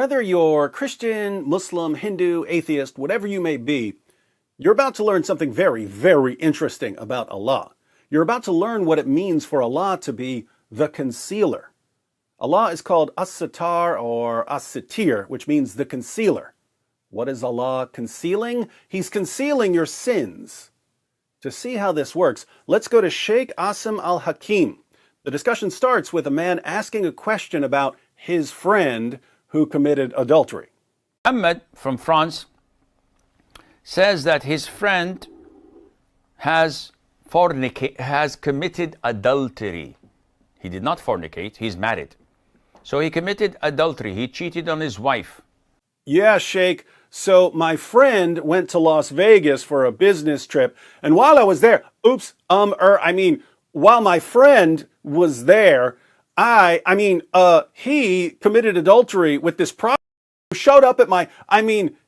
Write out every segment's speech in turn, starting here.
Whether you're Christian, Muslim, Hindu, atheist, whatever you may be, you're about to learn something very, very interesting about Allah. You're about to learn what it means for Allah to be the concealer. Allah is called as-sitar or as-sitir, which means the concealer. What is Allah concealing? He's concealing your sins. To see how this works, let's go to Sheikh Asim al-Hakim. The discussion starts with a man asking a question about his friend who committed adultery. Muhammad from France says that his friend has committed adultery. He did not fornicate, he's married. So he committed adultery, he cheated on his wife. Yeah, Sheikh. So my friend went to Las Vegas for a business trip, and while I was there, while my friend was there, he committed adultery with this prostitute who showed up at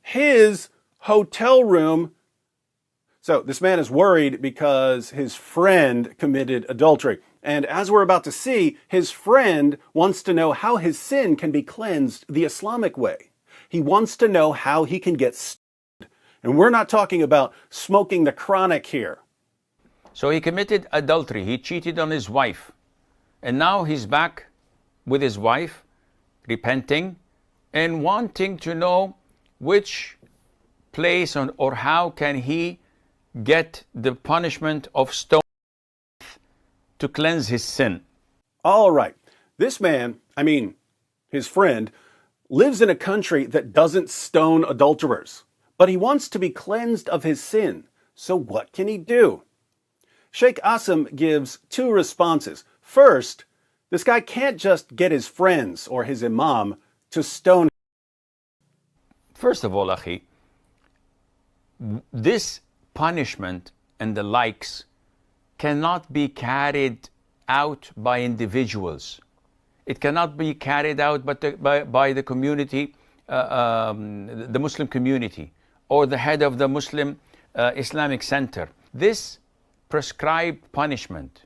his hotel room. So this man is worried because his friend committed adultery. And as we're about to see, his friend wants to know how his sin can be cleansed the Islamic way. He wants to know how he can get stoned. And we're not talking about smoking the chronic here. So he committed adultery, he cheated on his wife. And now he's back with his wife, repenting and wanting to know which place or how can he get the punishment of stone to cleanse his sin. All right. This man, his friend, lives in a country that doesn't stone adulterers, but he wants to be cleansed of his sin. So what can he do? Sheikh Asim gives two responses. First, this guy can't just get his friends or his imam to stone him. First of all, Akhi, this punishment and the likes cannot be carried out by individuals. It cannot be carried out by the community, the Muslim community, or the head of the Muslim Islamic Center. This prescribed punishment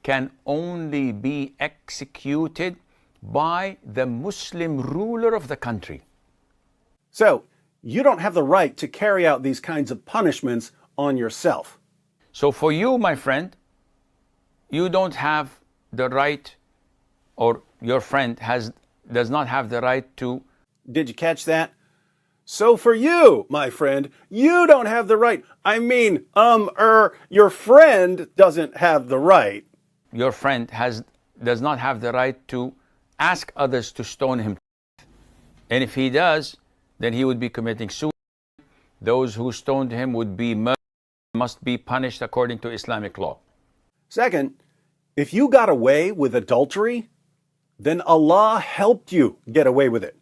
can only be executed by the Muslim ruler of the country. So, you don't have the right to carry out these kinds of punishments on yourself. So for you, my friend, you don't have the right, or your friend does not have the right to... Did you catch that? So for you, my friend, you don't have the right. Your friend doesn't have the right. Your friend does not have the right to ask others to stone him. And if he does, then he would be committing suicide. Those who stoned him would be murdered, must be punished according to Islamic law. Second, if you got away with adultery, then Allah helped you get away with it.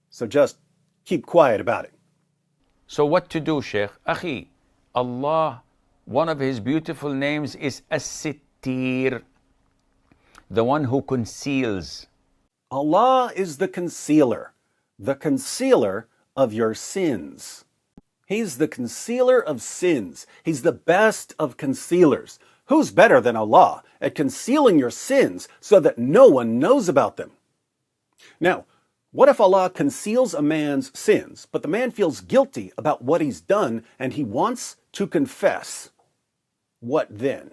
So just keep quiet about it. So what to do, Sheikh? Akhi, Allah, one of his beautiful names is As-Sittir, the one who conceals. Allah is the concealer of your sins. He's the concealer of sins. He's the best of concealers. Who's better than Allah at concealing your sins so that no one knows about them? Now, what if Allah conceals a man's sins, but the man feels guilty about what he's done and he wants to confess? What then?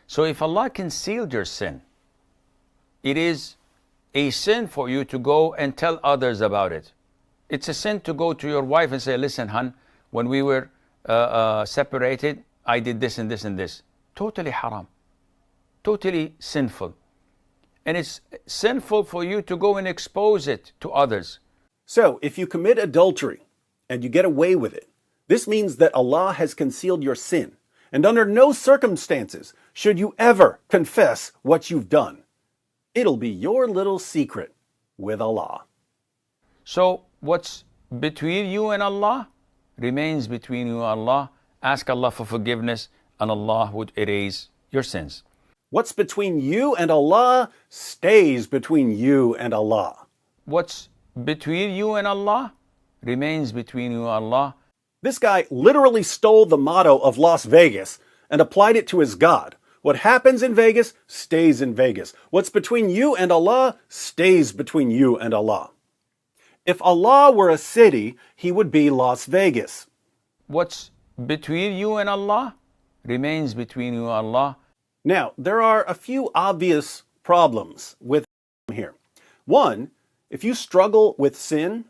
So if Allah concealed your sin, it is a sin for you to go and tell others about it. It's a sin to go to your wife and say, listen, hon, when we were separated, I did this and this and this. Totally haram. Totally sinful. And it's sinful for you to go and expose it to others. So, if you commit adultery and you get away with it, this means that Allah has concealed your sin. And under no circumstances should you ever confess what you've done. It'll be your little secret with Allah. So, what's between you and Allah remains between you and Allah. Ask Allah for forgiveness and Allah would erase your sins. What's between you and Allah stays between you and Allah. What's between you and Allah remains between you and Allah. This guy literally stole the motto of Las Vegas and applied it to his God. What happens in Vegas stays in Vegas. What's between you and Allah stays between you and Allah. If Allah were a city, he would be Las Vegas. What's between you and Allah remains between you and Allah. Now, there are a few obvious problems with here. One, if you struggle with sin,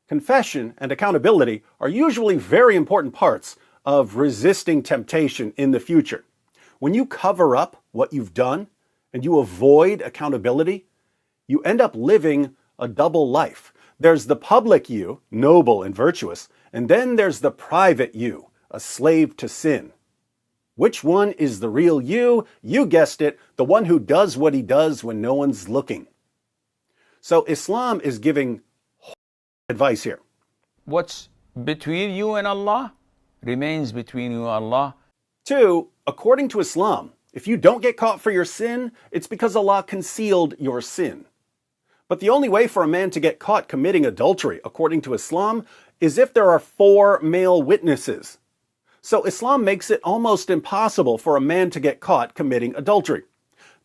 confession and accountability are usually very important parts of resisting temptation in the future. When you cover up what you've done and you avoid accountability, you end up living a double life. There's the public you, noble and virtuous, and then there's the private you, a slave to sin. Which one is the real you? You guessed it, the one who does what he does when no one's looking. So Islam is giving advice here. What's between you and Allah remains between you and Allah. 2, according to Islam, if you don't get caught for your sin, it's because Allah concealed your sin. But the only way for a man to get caught committing adultery, according to Islam, is if there are 4 male witnesses. So Islam makes it almost impossible for a man to get caught committing adultery.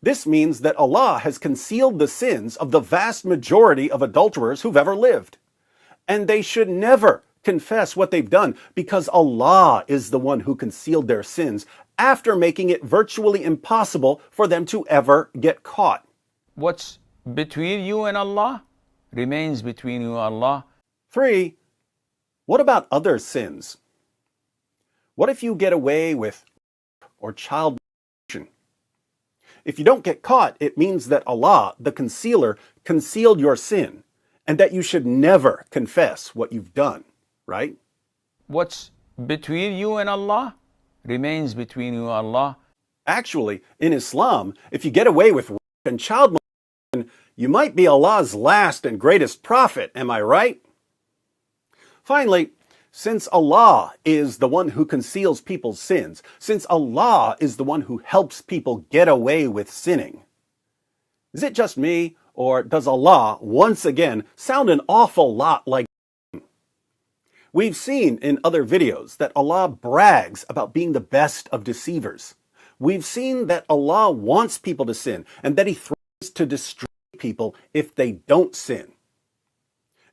This means that Allah has concealed the sins of the vast majority of adulterers who've ever lived. And they should never confess what they've done because Allah is the one who concealed their sins after making it virtually impossible for them to ever get caught. What's between you and Allah remains between you and Allah. 3, what about other sins? What if you get away with or child molestation? If you don't get caught, it means that Allah, the concealer, concealed your sin and that you should never confess what you've done, right? What's between you and Allah remains between you and Allah. Actually, in Islam, if you get away with rape and child molestation, you might be Allah's last and greatest prophet, am I right? Finally, since Allah is the one who conceals people's sins, since Allah is the one who helps people get away with sinning, is it just me, or does Allah once again sound an awful lot like? We've seen in other videos that Allah brags about being the best of deceivers. We've seen that Allah wants people to sin and that he threatens to destroy people if they don't sin.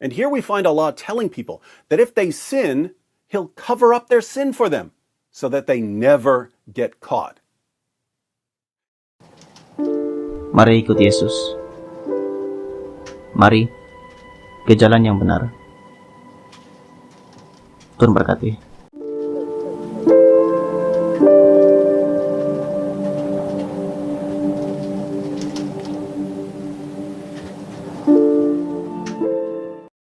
And here we find Allah telling people that if they sin, he'll cover up their sin for them so that they never get caught. Mari ikut Yesus. Mari ke jalan yang benar. Tuhan berkati.